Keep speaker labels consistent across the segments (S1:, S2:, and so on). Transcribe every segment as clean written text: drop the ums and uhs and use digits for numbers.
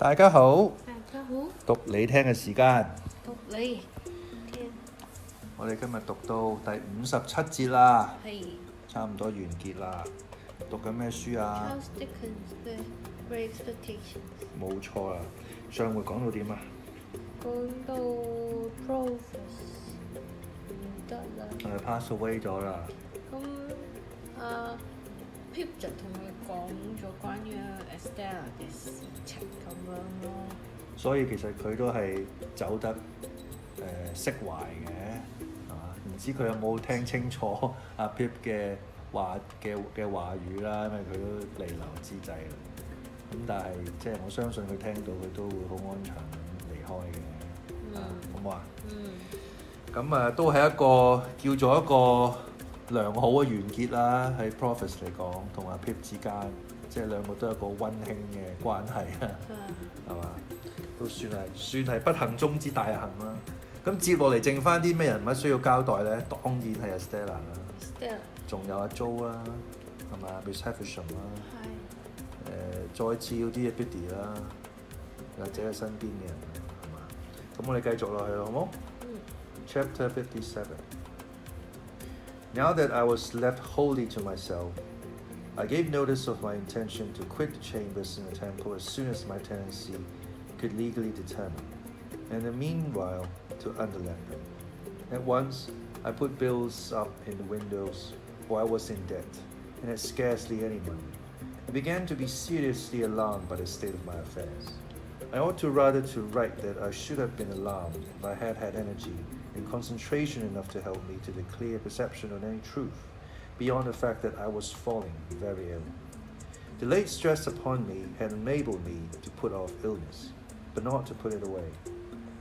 S1: 大家好，
S2: 大家好，
S1: 讀你聽嘅時間，
S2: 讀你聽，
S1: 我哋今日讀到第57節啦，
S2: 係
S1: 差唔多完結啦。讀緊咩書啊？
S2: Dickens Great Expectations，
S1: 冇錯啦，上回講到點啊？
S2: 講到 provis 唔得啦。
S1: pass away 咗啦。
S2: 咁pip 就同佢講咗關於 Estella 嘅事情咁樣咯。
S1: 所以其實佢都係走得釋懷嘅，係嘛？唔知佢有冇聽清楚阿 pip 嘅話語啦，因為佢都彌留之際啦。咁但係即係我相信佢聽到佢都會好安詳咁離開嘅，好唔好啊？咁都係一個叫做一個良好嘅完結啦，喺 provis 嚟講，同阿 pip 之間，即係兩個都有一個溫馨嘅關係啊，係嘛？都算係不幸中之大幸啦。咁接落嚟剩翻啲咩人物需要交代咧？當然係 Estella 啦，仲有阿 Jo 啦，係嘛 ？Miss Havisham 啦，再次要啲嘅 Biddy 啦，或者係身邊嘅人，係嘛？咁我哋繼續落去好冇？Chapter 57. Now that I was left wholly to myself, I gave notice of my intention to quit the chambers in the temple as soon as my tenancy could legally determine, and in the meanwhile to underlet them. At once, I put bills up in the windows, for I was in debt, and had scarcely any money. I began to be seriously alarmed by the state of my affairs. I ought to rather to write that I should have been alarmed if I had had energy and concentration enough to help me to the clear perception of any truth, beyond the fact that I was falling very ill. The late stress upon me had enabled me to put off illness, but not to put it away.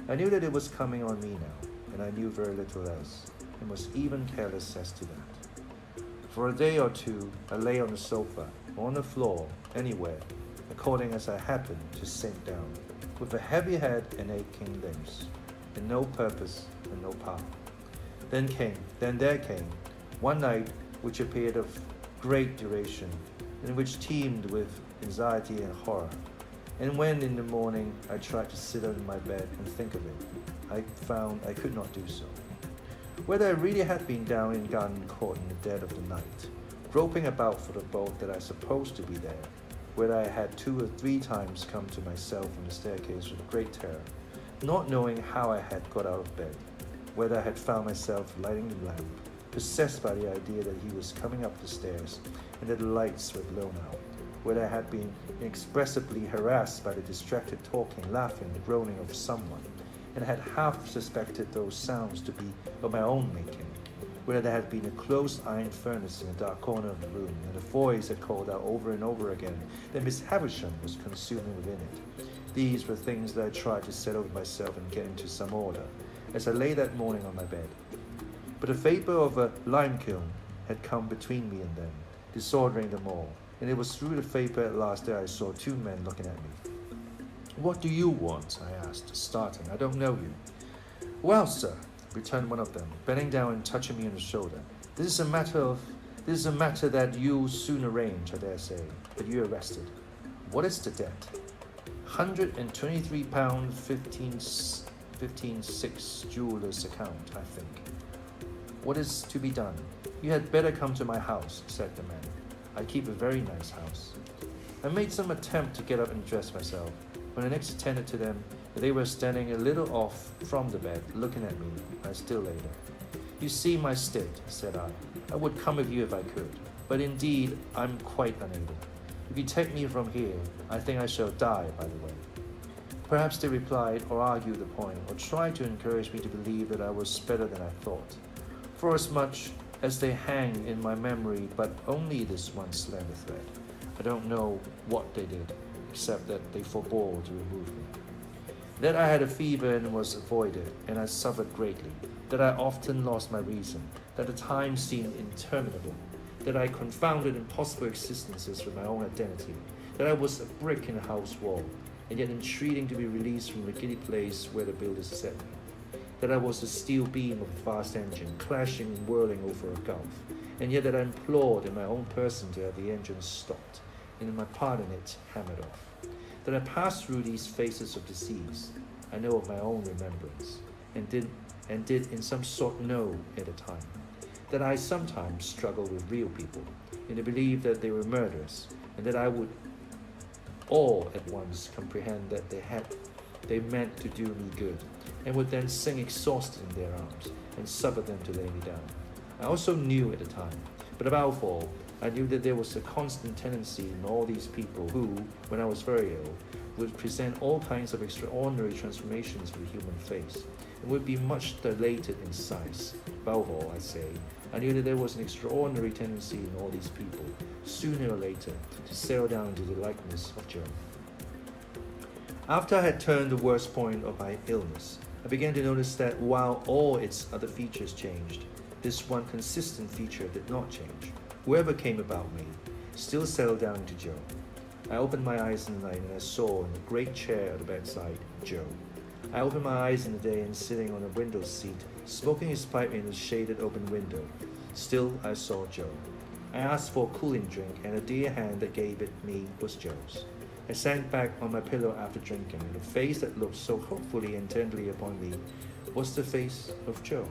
S1: I knew that it was coming on me now, and I knew very little else, and was even careless as to that. For a day or two, I lay on the sofa, or on the floor, anywhere, according as I happened to sink down, with a heavy head and aching limbs, and no purpose and no power. Then there came one night which appeared of great duration, and which teemed with anxiety and horror. And when in the morning I tried to sit up in my bed and think of it, I found I could not do so. Whether I really had been down in Garden Court in the dead of the night, groping about for the boat that I supposed to be there, whether I had 2 or 3 times come to myself on the staircase with great terror, not knowing how I had got out of bed, whether I had found myself lighting the lamp, possessed by the idea that he was coming up the stairs and that the lights were blown out, whether I had been inexpressibly harassed by the distracted talking, laughing, and groaning of someone, and had half suspected those sounds to be of my own making, whether there had been a closed iron furnace in a dark corner of the room, and a voice had called out over and over again that Miss Havisham was consuming within it. These were things that I tried to settle with myself and get into some order, as I lay that morning on my bed. But the vapour of a lime kiln had come between me and them, disordering them all, and it was through the vapour at last that I saw 2 men looking at me. "What do you want?" I asked, starting. "I don't know you." "Well, sir," returned one of them, bending down and touching me on the shoulder, This is a matter that you'll soon arrange, I dare say. But you're arrested." "What is the debt?" £123 15.6 jeweller's account, I think." "What is to be done?" "You had better come to my house," said the man. "I keep a very nice house." I made some attempt to get up and dress myself. When I next attended to them, they were standing a little off from the bed, looking at me. I still lay there. "You see my state," said I. "I would come with you if I could, but indeed I'm quite unable. If you take me from here, I think I shall die by the way." Perhaps they replied, or argued the point, or tried to encourage me to believe that I was better than I thought, forasmuch as they hang in my memory but only this one slender thread. I don't know what they did, except that they forbore to remove me. That I had a fever and was avoided, and I suffered greatly, that I often lost my reason, that the time seemed interminable, that I confounded impossible existences with my own identity, that I was a brick in a house wall, and yet entreating to be released from the giddy place where the builders set me, that I was the steel beam of a vast engine, clashing and whirling over a gulf, and yet that I implored in my own person to have the engine stopped, and in my part in it hammered off. that I passed through these phases of disease. I know of my own remembrance, and did in some sort know at the time, that I sometimes struggled with real people, in the belief that they were murderers, and that I would all at once comprehend that they meant to do me good, and would then sink exhausted in their arms, and suffer them to lay me down. I also knew at the time, but above all, I knew that there was a constant tendency in all these people who, when I was very ill, would present all kinds of extraordinary transformations of the human face, and would be much dilated in size. Above all, I say, I knew that there was an extraordinary tendency in all these people, sooner or later, to settle down into the likeness of Joe. After I had turned the worst point of my illness, I began to notice that while all its other features changed, this one consistent feature did not change. Whoever came about me still settled down into Joe. I opened my eyes in the night and I saw in the great chair at the bedside, Joe. I opened my eyes in the day and sitting on a window seat, smoking his pipe in the shaded open window. Still I saw Joe. I asked for a cooling drink, and the dear hand that gave it me was Joe's. I sank back on my pillow after drinking, and the face that looked so hopefully and tenderly upon me was the face of Joe.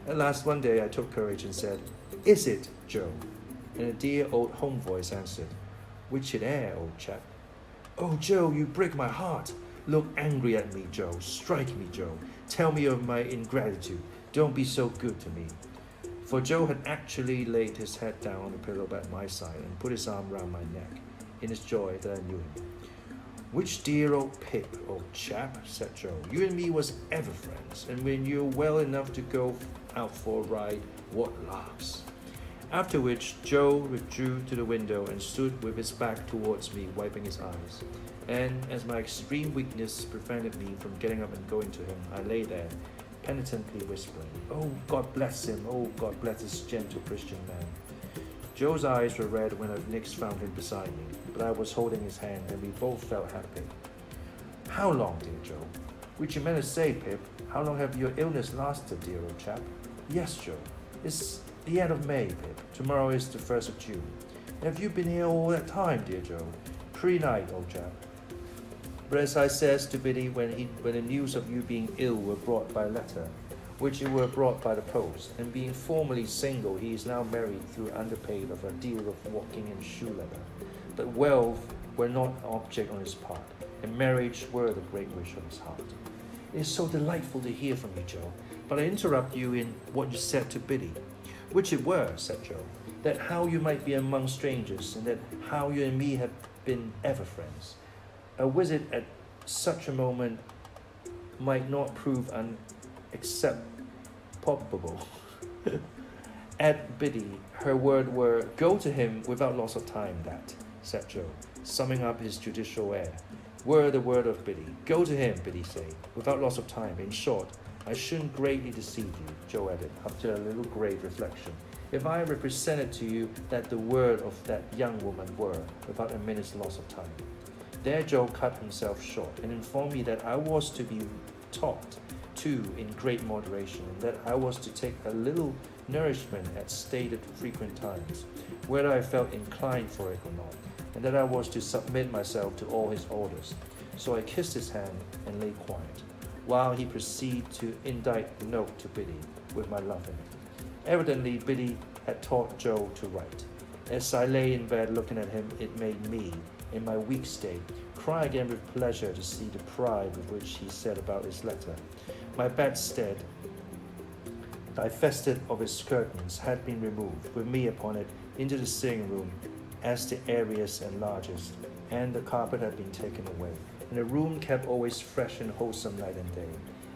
S1: At last one day I took courage and said, "Is it Joe?" And a dear old home voice answered, "Which it air, old chap." "Oh, Joe, you break my heart. Look angry at me, Joe. Strike me, Joe. Tell me of my ingratitude. Don't be so good to me." For Joe had actually laid his head down on the pillow by my side and put his arm round my neck, in his joy that I knew him. "Which dear old Pip, old chap," said Joe. "You and me was ever friends, and when you're well enough to go out for a ride, what laughs." After which, Joe withdrew to the window and stood with his back towards me, wiping his eyes. And as my extreme weakness prevented me from getting up and going to him, I lay there, penitently whispering, "Oh, God bless him! Oh, God bless this gentle Christian man." Joe's eyes were red when I next found him beside me, but I was holding his hand, and we both felt happy. "How long, dear Joe?" "Which you meant to say, Pip, how long have your illness lasted, dear old chap?" "Yes, Joe. It's the end of May, Pip. Tomorrow is the 1st of June. Have you been here all that time, dear Joe?" "Pretty night, old chap." But as I says to Biddy, when the news of you being ill were brought by letter, which you were brought by the post, and being formerly single, he is now married through underpaid of a deal of walking and shoe leather. But wealth were not an object on his part, and marriage were the great wish of his heart. "It is so delightful to hear from you, Joe, but I interrupt you in what you said to Biddy." "Which it were," said Joe, "that how you might be among strangers, and that how you and me have been ever friends. A visit at such a moment might not prove except probable." At Biddy, her word were, "Go to him without loss of time, that," said Joe, summing up his judicial air. "Were the word of Biddy. Go to him," Biddy say, "without loss of time. In short, I shouldn't greatly deceive you," Joe added, after a little grave reflection, "if I represented to you that the word of that young woman were, without a minute's loss of time." There Joe cut himself short, and informed me that I was to be taught, too, in great moderation, and that I was to take a little nourishment at stated frequent times, whether I felt inclined for it or not, and that I was to submit myself to all his orders. So I kissed his hand and lay quiet, while he proceeded to indite a note to Biddy with my love in it. Evidently, Biddy had taught Joe to write. As I lay in bed looking at him, it made me, in my weak state, cry again with pleasure to see the pride with which he said about his letter. My bedstead, divested of its curtains, had been removed, with me upon it, into the sitting room as the airiest and largest, and the carpet had been taken away, and the room kept always fresh and wholesome night and day.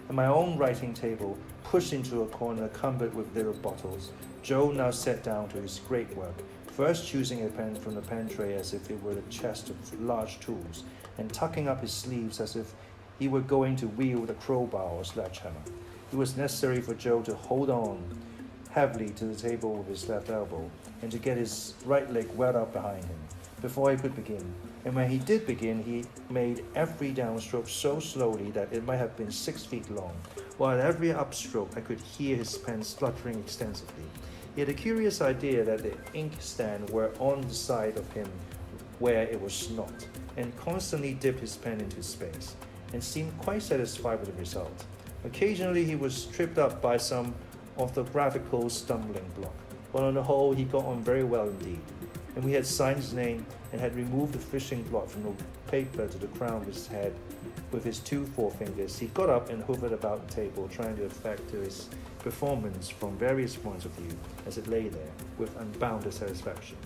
S1: And my own writing table, pushed into a corner cumbered with little bottles, Joe now sat down to his great work, first choosing a pen from the pen tray as if it were a chest of large tools, and tucking up his sleeves as if he were going to wield a crowbar or sledgehammer. It was necessary for Joe to hold on heavily to the table with his left elbow, and to get his right leg well up behind him, before he could begin. And when he did begin, he made every downstroke so slowly that it might have been 6 feet long, while at every upstroke I could hear his pen spluttering extensively. He had a curious idea that the inkstand were on the side of him where it was not, and constantly dipped his pen into space, and seemed quite satisfied with the result. Occasionally he was tripped up by some orthographical stumbling block, but on the whole he got on very well indeed. And we had signed his name and had removed the fishing blot from the paper to the crown of his head with his 2 forefingers. He got up and hovered about the table, trying to effect his performance from various points of view as it lay there, with unbounded satisfaction.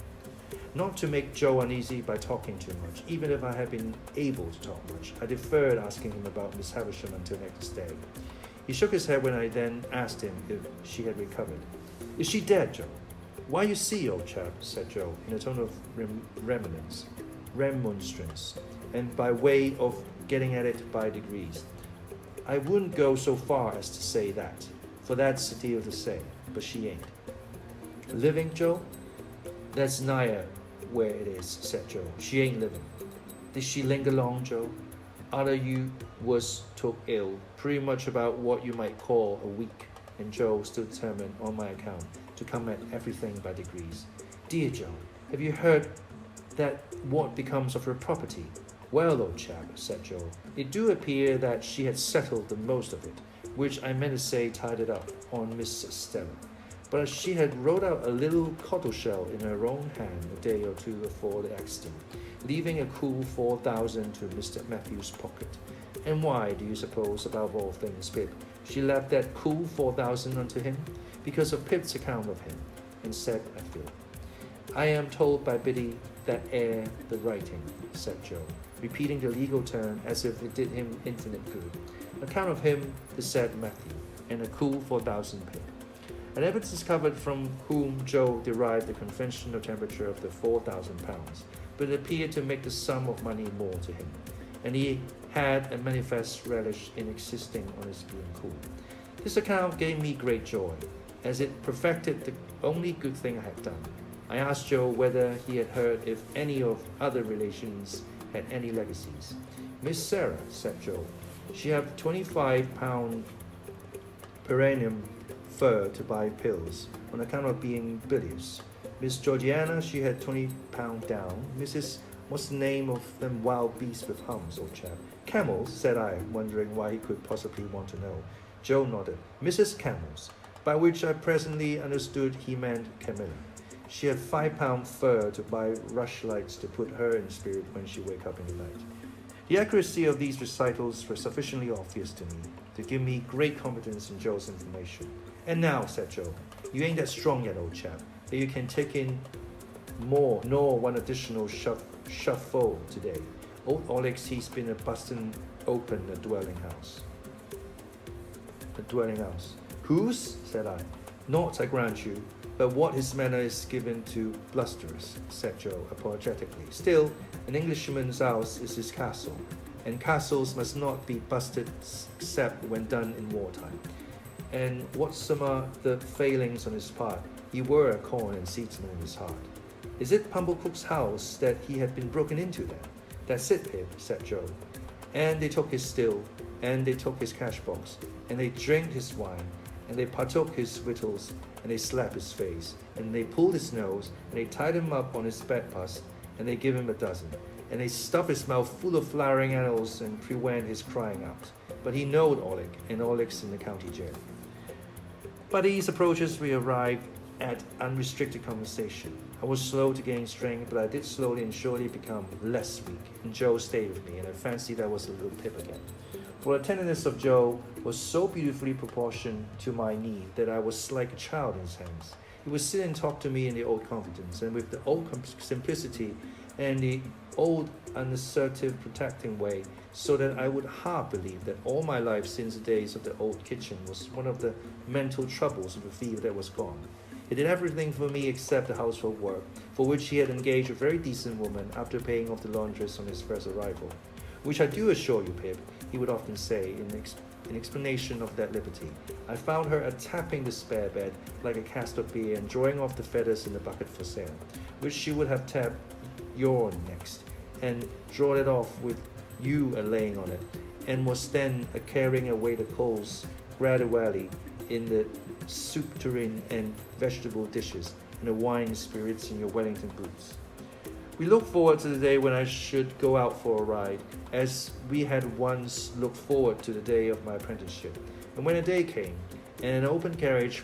S1: Not to make Joe uneasy by talking too much, even if I had been able to talk much, I deferred asking him about Miss Havisham until next day. He shook his head when I then asked him if she had recovered. "Is she dead, Joe?" "Why, you see, old chap," said Joe, in a tone of remonstrance, and by way of getting at it by degrees, "I wouldn't go so far as to say that, for that's a deal to say, but she ain't." "Living, Joe?" "That's nigher where it is," said Joe. "She ain't living." "Did she linger long, Joe?" "Arter you was took ill, pretty much about what you might call a week," and Joe stood determined, on my account, to come at everything by degrees. "Dear Joe, have you heard that what becomes of her property?" "Well, old chap," said Joe, "it do appear that she had settled the most of it, which I meant to say tied it up, on Miss Stella. But she had wrote out a little codicil in her own hand a day or 2 before the accident, leaving a cool 4,000 to Mr. Matthew's pocket. And why, do you suppose, above all things, Pip, she left that cool 4,000 unto him? Because of Pip's account of him," and said Matthew. "I am told by Biddy that the writing," said Joe, repeating the legal term as if it did him infinite good. "Account of him," said Matthew, "and a cool 4,000 Pip." I never discovered from whom Joe derived the conventional temperature of the 4,000 pounds, but it appeared to make the sum of money more to him, and he had a manifest relish in insisting on his being cool. This account gave me great joy, as it perfected the only good thing I had done. I asked Joe whether he had heard if any of other relations had any legacies. "Miss Sarah," said Joe, "she had £25 per annum fur to buy pills, on account of being bilious. Miss Georgiana, she had £20 down. Mrs. What's the name of them wild beasts with humps, old chap?" "Camels," said I, wondering why he could possibly want to know. Joe nodded. "Mrs. Camels," by which I presently understood he meant Camilla. "She had £5 fur to buy rushlights to put her in spirit when she wake up in the night." The accuracy of these recitals was sufficiently obvious to me to give me great confidence in Joe's information. "And now," said Joe, "you ain't that strong yet, old chap, that you can take in more nor one additional shuffle today. Old Olex, he's been busting open a dwelling house." "A dwelling house? Whose?" said I. "Not, I grant you, but what his manner is given to blusterous," said Joe apologetically. "Still, an Englishman's house is his castle, and castles must not be busted except when done in wartime. And what some are the failings on his part, he were a corn and seedsman in his heart. Is it Pumblecook's house that he had been broken into then?" "That's it, Pip," said Joe. "And they took his still, and they took his cash box, and they drank his wine, and they partook his victuals, and they slapped his face, and they pulled his nose, and they tied him up on his bedpost, and they give him a dozen, and they stuff his mouth full of flowering animals and prevent his crying out. But he knowed Oleg, and Oleg's in the county jail." By these approaches we arrived at unrestricted conversation. I was slow to gain strength, but I did slowly and surely become less weak, and Joe stayed with me, and I fancied I was a little Pip again. For the tenderness of Joe was so beautifully proportioned to my need that I was like a child in his hands. He would sit and talk to me in the old confidence, and with the old simplicity and the old unassertive protecting way, so that I would half believe that all my life since the days of the old kitchen was one of the mental troubles of a fever that was gone. He did everything for me except the household work, for which he had engaged a very decent woman after paying off the laundress on his first arrival, which I do assure you, Pip, he would often say in explanation of that liberty. I found her tapping the spare bed like a cask of beer and drawing off the feathers in the bucket for sale, which she would have tapped yourn next, and drawn it off with you laying on it, and was then carrying away the coals gradually in the soup tureen and vegetable dishes, and the wine spirits in your Wellington boots. We looked forward to the day when I should go out for a ride, as we had once looked forward to the day of my apprenticeship. And when the day came, and an open carriage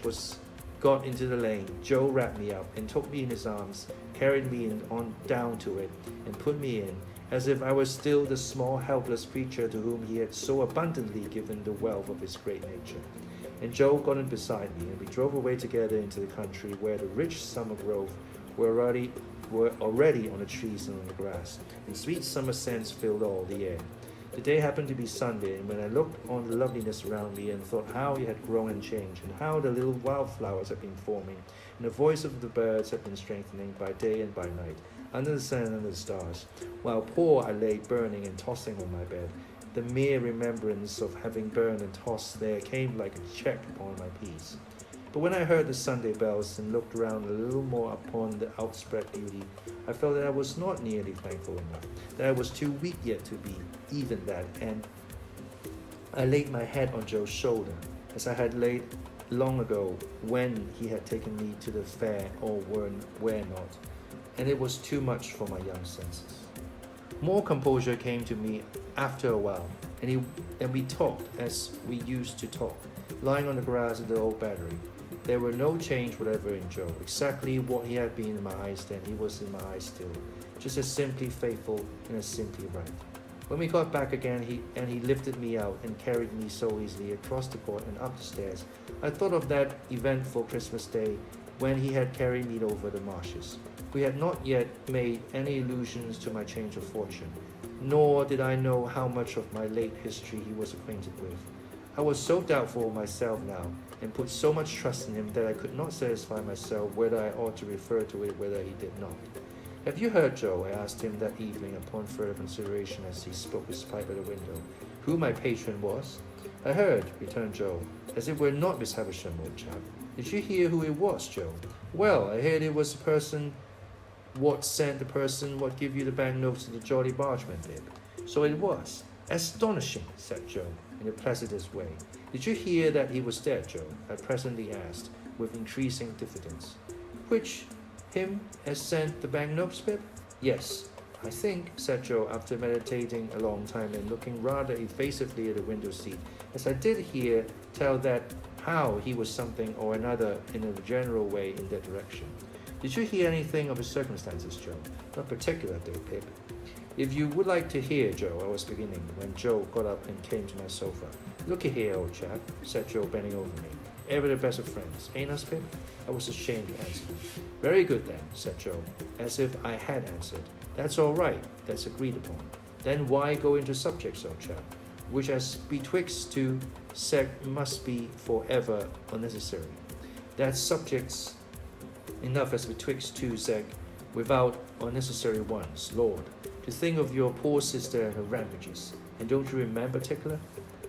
S1: got into the lane, Joe wrapped me up and took me in his arms, carried me on down to it, and put me in, as if I was still the small helpless creature to whom he had so abundantly given the wealth of his great nature. And Joe got in beside me, and we drove away together into the country where the rich summer growth were already on the trees and on the grass, and sweet summer scents filled all the air. The day happened to be Sunday, and when I looked on the loveliness around me and thought how it had grown and changed, and how the little wildflowers had been forming, and the voice of the birds had been strengthening by day and by night, under the sun and under the stars, while poor I lay burning and tossing on my bed, the mere remembrance of having burned and tossed there came like a check upon my peace. But when I heard the Sunday bells and looked around a little more upon the outspread beauty, I felt that I was not nearly thankful enough, that I was too weak yet to be even that, and I laid my head on Joe's shoulder, as I had laid long ago when he had taken me to the fair or where not, and it was too much for my young senses. More composure came to me after a while, and we talked as we used to talk, lying on the grass at the old battery. There were no change whatever in Joe. Exactly what he had been in my eyes then, he was in my eyes still, just as simply faithful and as simply right. When we got back again, he lifted me out and carried me so easily across the court and up the stairs. I thought of that eventful Christmas day when he had carried me over the marshes. We had not yet made any allusions to my change of fortune, nor did I know how much of my late history he was acquainted with. I was so doubtful of myself now, and put so much trust in him, that I could not satisfy myself whether I ought to refer to it, whether he did not. "Have you heard, Joe," I asked him that evening upon further consideration as he spoke his pipe at the window, "who my patron was?" "I heard," returned Joe, "as it were not Miss Havisham, old chap." "Did you hear who it was, Joe?" "Well, I heard it was the person what sent the person what give you the banknotes to the Jolly Bargeman did." "So it was." "Astonishing," said Joe, in the placidest way. "Did you hear that he was dead, Joe?" I presently asked, with increasing diffidence. "Which, him as sent the banknotes, Pip?" "Yes, I think," said Joe, after meditating a long time and looking rather evasively at the window seat, "as I did hear tell that how he was something or another in a general way in that direction." "Did you hear anything of his circumstances, Joe?" "Not particularly, Pip." "If you would like to hear, Joe," I was beginning, when Joe got up and came to my sofa. "Looky here, old chap," said Joe, bending over me. "Ever the best of friends, ain't us, Pip?" I was ashamed to answer him. "Very good then," said Joe, as if I had answered. "That's all right, that's agreed upon. Then why go into subjects, old chap, which as betwixt two sect must be for ever unnecessary? That's subjects enough as betwixt two sect without unnecessary ones, Lord. To think of your poor sister and her ravages, and don't you remember particular?"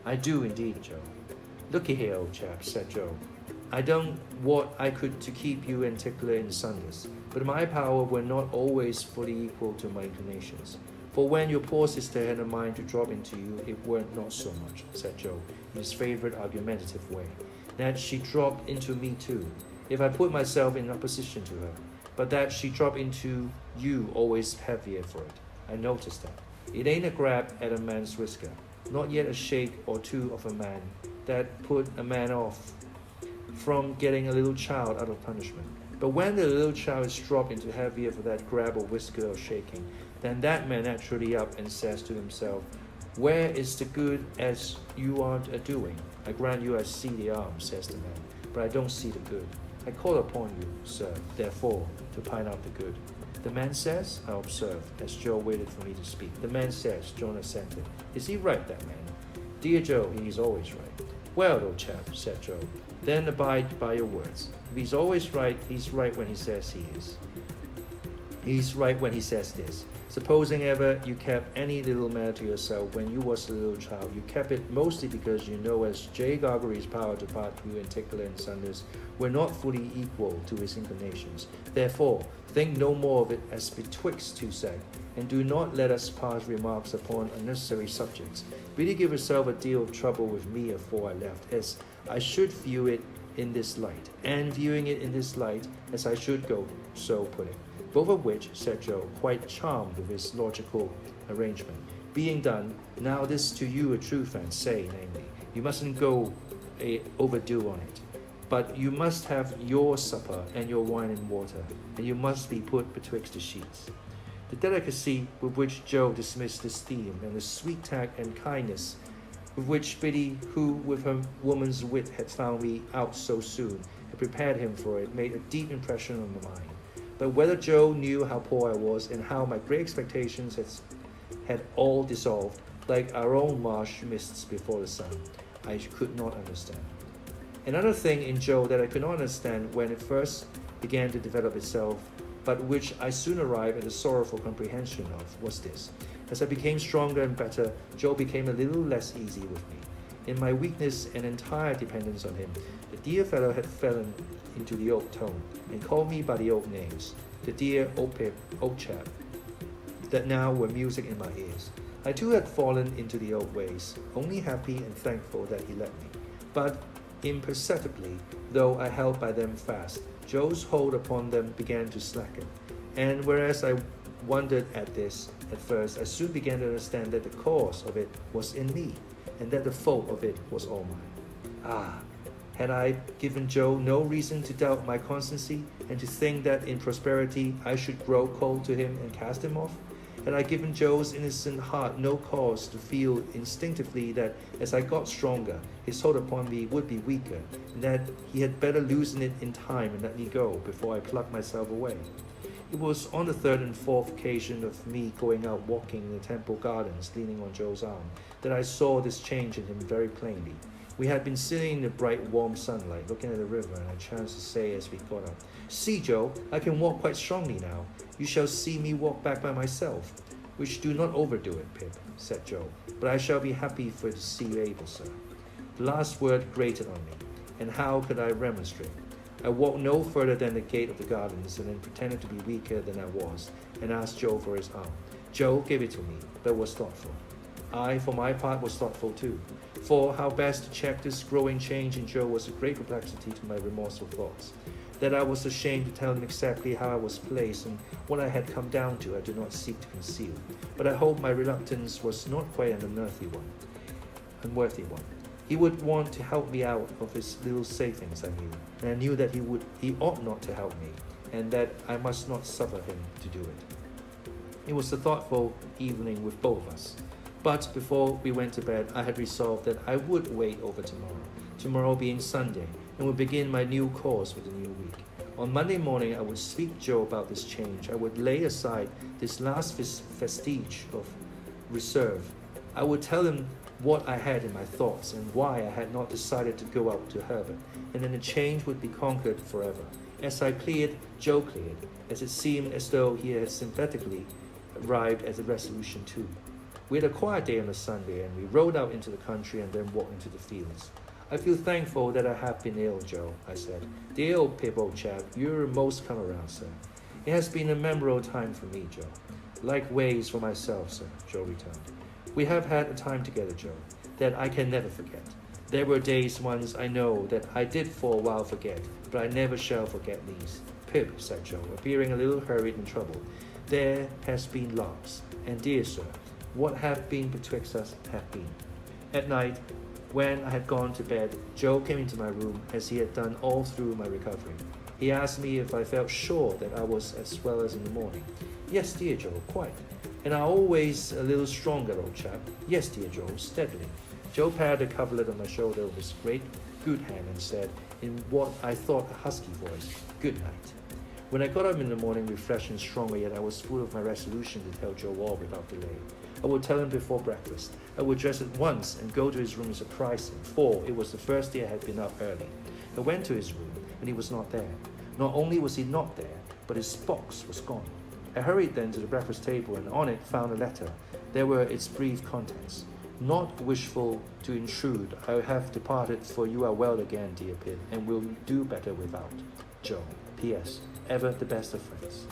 S1: "I do indeed, Joe." "Looky here, old chap," said Joe. "I done what I could to keep you in particular in Sundays, but my power were not always fully equal to my inclinations. For when your poor sister had a mind to drop into you, it weren't not so much," said Joe, in his favourite argumentative way, "that she dropped into me too, if I put myself in opposition to her, but that she dropped into you always heavier for it. I noticed that. It ain't a grab at a man's whisker, not yet a shake or two of a man, that put a man off from getting a little child out of punishment. But when the little child is dropped into heavier for that grab or whisker or shaking, then that man naturally up and says to himself, 'Where is the good as you are a-doing?' 'I grant you I see the arm,' says the man, 'but I don't see the good. I call upon you, sir, therefore, to find out the good.' 'The man says,' I observed, as Joe waited for me to speak. 'The man says,' John assented. 'Is he right, that man?' 'Dear Joe, he is always right.' 'Well, old chap,' said Joe, 'then abide by your words. If he's always right, he's right when he says he is. He's right when he says this. Supposing ever you kept any little matter to yourself when you was a little child, you kept it mostly because you know as J. Gargery's power to part you in particular and Sundays were not fully equal to his inclinations. Therefore, think no more of it as betwixt two sect, and do not let us pass remarks upon unnecessary subjects. Really give yourself a deal of trouble with me afore I left, as I should view it in this light, and viewing it in this light, as I should go, so put it. Both of which, said Joe, quite charmed with his logical arrangement. Being done, now this to you a true friend say, namely, you mustn't go overdo on it, but you must have your supper and your wine and water, and you must be put betwixt the sheets. The delicacy with which Joe dismissed this theme, and the sweet tact and kindness with which Biddy, who with her woman's wit had found me out so soon, had prepared him for it, made a deep impression on my mind. But whether Joe knew how poor I was, and how my great expectations had all dissolved, like our own marsh mists before the sun, I could not understand. Another thing in Joe that I could not understand when it first began to develop itself, but which I soon arrived at a sorrowful comprehension of, was this. As I became stronger and better, Joe became a little less easy with me. In my weakness and entire dependence on him, the dear fellow had fallen into the old tone, and called me by the old names, the dear old pip, old chap, that now were music in my ears. I too had fallen into the old ways, only happy and thankful that he let me. But imperceptibly, though I held by them fast, Joe's hold upon them began to slacken, and whereas I wondered at this at first, I soon began to understand that the cause of it was in me, and that the fault of it was all mine. Had I given Joe no reason to doubt my constancy, and to think that in prosperity I should grow cold to him and cast him off? Had I given Joe's innocent heart no cause to feel instinctively that as I got stronger, his hold upon me would be weaker, and that he had better loosen it in time and let me go before I plucked myself away? It was on the third and fourth occasion of me going out walking in the temple gardens, leaning on Joe's arm, that I saw this change in him very plainly. We had been sitting in the bright, warm sunlight, looking at the river, and I chanced to say as we got up, "See, Joe, I can walk quite strongly now. You shall see me walk back by myself." "Which do not overdo it, Pip," said Joe, "but I shall be happy for to see you able, sir." The last word grated on me, and how could I remonstrate? I walked no further than the gate of the gardens, and then pretended to be weaker than I was, and asked Joe for his arm. Joe gave it to me, but was thoughtful. I, for my part, was thoughtful too, for how best to check this growing change in Joe was a great perplexity to my remorseful thoughts. That I was ashamed to tell him exactly how I was placed and what I had come down to, I do not seek to conceal, but I hope my reluctance was not quite an unworthy one. He would want to help me out of his little savings, I knew, and I knew that he ought not to help me, and that I must not suffer him to do it. It was a thoughtful evening with both of us, but before we went to bed, I had resolved that I would wait over tomorrow being Sunday, and would begin my new course for the new week. On Monday morning, I would speak to Joe about this change. I would lay aside this last vestige of reserve. I would tell him what I had in my thoughts and why I had not decided to go out to Herbert, and then the change would be conquered forever. As I cleared, Joe cleared, as it seemed as though he had sympathetically arrived at a resolution too. We had a quiet day on a Sunday, and we rode out into the country and then walked into the fields. "I feel thankful that I have been ill, Joe," I said. "Dear old Pip, old chap, you're most come around, sir." "It has been a memorable time for me, Joe." "Likewise for myself, sir," Joe returned. "We have had a time together, Joe, that I can never forget. There were days once, I know, that I did for a while forget, but I never shall forget these." "Pip," said Joe, appearing a little hurried and troubled, "there has been lots, and dear sir, what have been betwixt us have been." At night, when I had gone to bed, Joe came into my room, as he had done all through my recovery. He asked me if I felt sure that I was as well as in the morning. "Yes, dear Joe, quite. And I'm always a little stronger, old chap." "Yes, dear Joe, steadily." Joe patted the coverlet on my shoulder with his great good hand and said, in what I thought a husky voice, "Good night." When I got up in the morning, refreshed and stronger, yet I was full of my resolution to tell Joe all without delay. I would tell him before breakfast. I would dress at once and go to his room and surprise him, for it was the first day I had been up early. I went to his room, and he was not there. Not only was he not there, but his box was gone. I hurried then to the breakfast table, and on it found a letter. There were its brief contents. "Not wishful to intrude, I have departed, for you are well again, dear Pip, and will do better without. Joe. P.S. Ever the best of friends."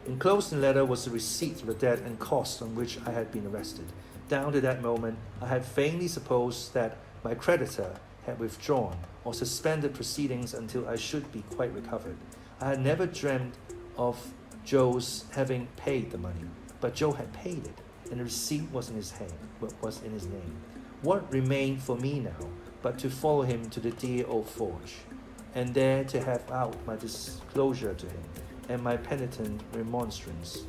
S1: Enclosed in the letter was a receipt for the debt and costs on which I had been arrested. Down to that moment, I had vainly supposed that my creditor had withdrawn or suspended proceedings until I should be quite recovered. I had never dreamt of Joe's having paid the money, but Joe had paid it, and the receipt was in his name. What remained for me now but to follow him to the dear old forge, and there to have out my disclosure to him, and my penitent remonstrance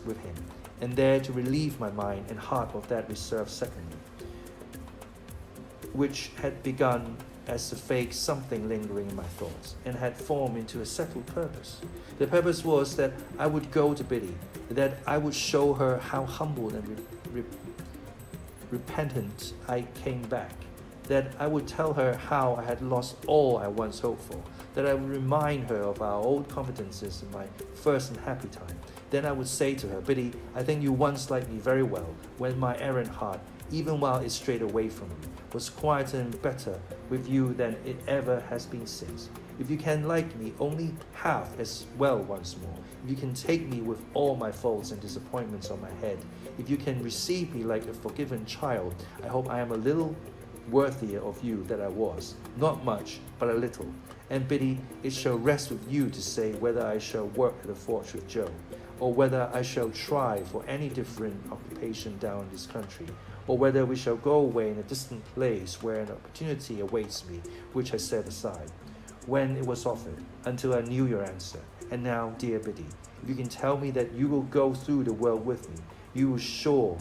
S1: with him, and there to relieve my mind and heart of that reserve secondly, which had begun as a vague something lingering in my thoughts, and had formed into a settled purpose. The purpose was that I would go to Biddy, that I would show her how humble and repentant I came back, that I would tell her how I had lost all I once hoped for, that I would remind her of our old confidences in my first and happy time. Then I would say to her, Biddy, I think you once liked me very well, when my errant heart, even while it strayed away from you, was quieter and better with you than it ever has been since. If you can like me only half as well once more, if you can take me with all my faults and disappointments on my head, if you can receive me like a forgiven child, I hope I am a little worthier of you than I was, not much, but a little. And Biddy, it shall rest with you to say whether I shall work at the forge with Joe, or whether I shall try for any different occupation down in this country, or whether we shall go away in a distant place where an opportunity awaits me, which I set aside, when it was offered, until I knew your answer. And now, dear Biddy, if you can tell me that you will go through the world with me, you will sure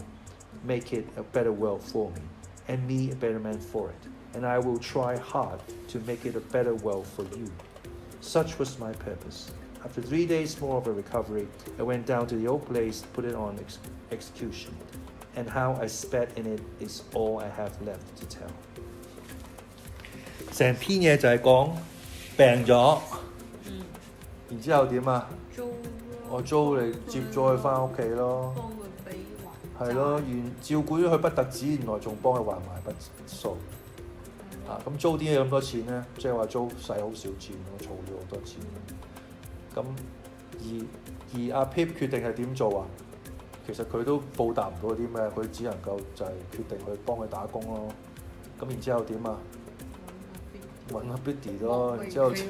S1: make it a better world for me, and me a better man for it, and I will try hard to make it a better world for you. Such was my purpose. After 3 days more of a recovery, I went down to the old place to put it on execution, and how I sped in it is all I have left to tell. 成篇嘢就係講病咗，然之後點啊？我租你接咗佢翻屋企咯，
S2: 幫佢俾還。
S1: 係咯，照顧咗佢不特止，原來仲幫佢還埋筆數。咁租點解咁多錢咧？即係話租使好少錢，我儲咗好多錢。咁而阿 pip 決定係點做啊？其實佢都報答唔到啲咩，佢只能夠就係決定去幫佢打工咯。咁然之後點啊？揾阿 Biddy 咯，然之後係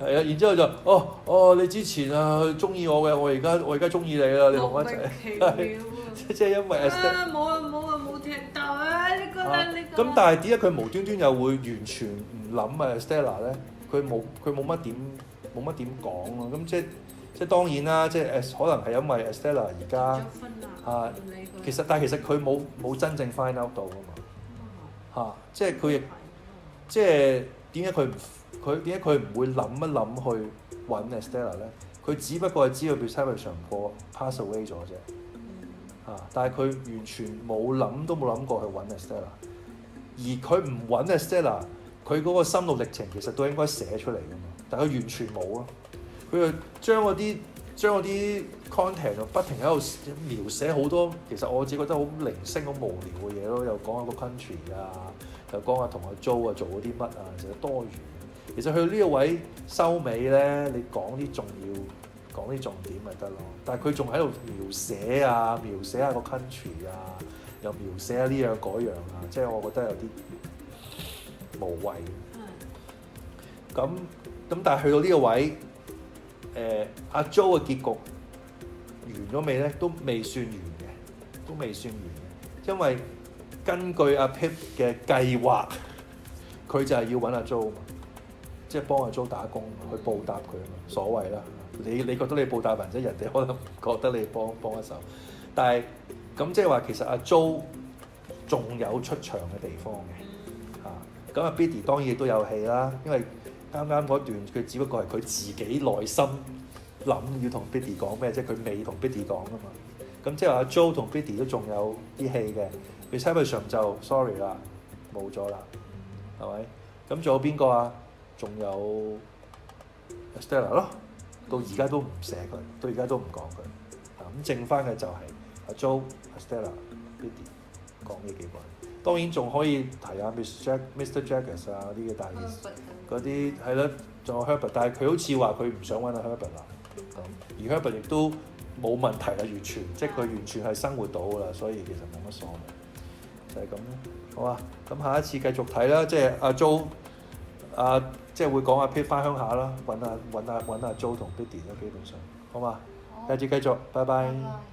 S1: 啊，然之後就你之前啊中意我嘅，我而家中意你啦，你同我一齊。即係因為
S2: 冇踢到啊！你覺得呢個？
S1: 咁但係點解佢無端端又會完全唔諗啊 Stella 咧？佢冇乜點講咯。咁即係當然啦，即係可能係因為 Stella 而家其實佢冇真正 find out 到啊嘛即係佢亦即係點解佢唔會諗一諗去揾 Stella 咧？佢只不過係知道 Bishop 過 pass away 咗啫。但係佢完全冇諗過去揾 Stella， 而佢唔揾 Stella， 佢嗰個心路歷程其實都應該寫出嚟㗎嘛，但係佢完全冇咯，佢就將嗰啲 content 不停喺度描寫好多，其實我自己覺得好零星、好無聊嘅嘢咯，又講下個 country 啊，又講下同阿 Joe 啊做嗰啲乜啊，其實多餘。其實去到呢個位收尾咧，你講啲重點咪得咯，但係佢仲喺度描寫下個 country 啊，又描寫下呢樣嗰樣啊，即係我覺得有啲無謂。咁但係去到呢個位，阿 Joe 嘅結局完咗未咧？都未算完嘅，因為根據阿 Pip 嘅計劃，佢就係要揾阿 Joe 嘛，即係幫阿 Joe 打工去報答佢啊嘛，所謂啦。你覺得你報答人啫，人哋可能唔覺得你幫一手。但係咁即係話其實阿 Joe 仲有出場嘅地方嘅咁阿 Biddy 當然亦都有戲啦，因為啱嗰段佢只不過係佢自己內心諗要同 Biddy 講咩啫，佢未同 Biddy 講㗎嘛。咁即係話阿 Joe 同 Biddy 都仲有啲戲嘅 ，Bishop 就 sorry 啦，冇咗啦，係咪？咁仲有邊個啊？仲有 Stella 咯。到而家都唔寫佢，到而家都唔講佢。咁剩翻嘅就係阿 Joe、Stella、Biddy 講呢幾個人。當然仲可以提下 Mr. Jaggers 啊嗰啲嘅，但係嗰啲係啦，仲有 Herbert， 但係佢好似話佢唔想揾阿 Herbert 啦。而 Herbert 亦都冇問題啦，完全即係佢完全係生活到㗎啦，所以其實冇乜所謂。就係咁啦，好啊。咁下一次繼續睇啦，即係阿 Jo，即係會講阿 Pip 翻鄉下啦，揾阿 Jo 同 Biddy 啦，基本上，好嘛？下次繼續，拜拜。